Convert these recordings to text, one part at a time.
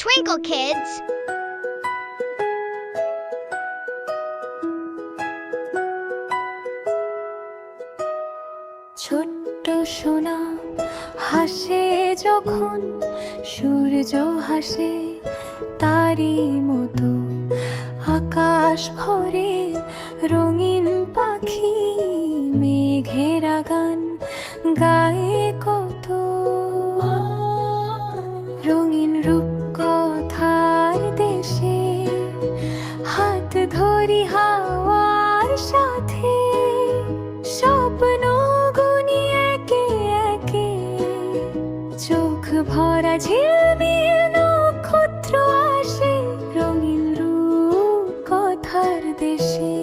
Twinkle, kids! ছোট্ট সোনা হাসে যখন, সূর্য হাসে তারই মতো। আকাশ ভরে রঙিন পাখি, মেঘেরা গান গায়ে কত। রঙিন রূপকথার দেশে হাত ধরি হাওয়ার সাথে, স্বপ্ন গুনি একে একে, চোখ ভরা ঝিলমিল নক্ষত্র আসে রঙিন রূপকথার দেশে।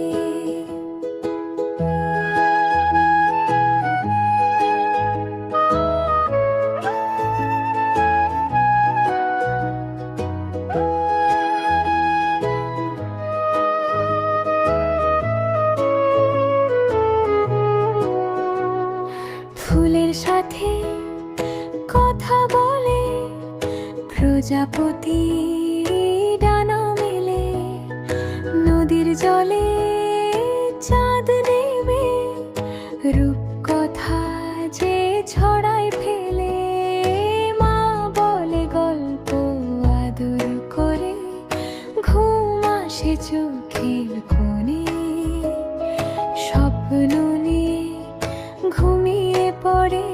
ফুলের সাথে কথা বলে প্রজাপতি, ডানা মেলে নদীর জলে চাঁদ নেমে, রূপকথা যে ছড়ায় ফেলে। মা বলে গল্প আদর করে, ঘুম আসে চোখের কোণে। স্বপ্ন নিয়ে ঘুমিয়ে পড়ে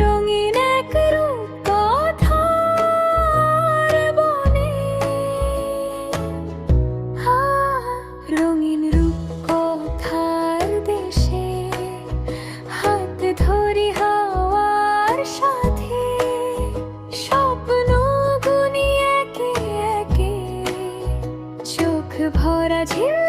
রঙিন এক রূপকথার বনে। রঙিন রূপকথার দেশে হাত ধরি হাওয়ার সাথে, স্বপ্ন গুনি একে একে, চোখ ভরা ঝিল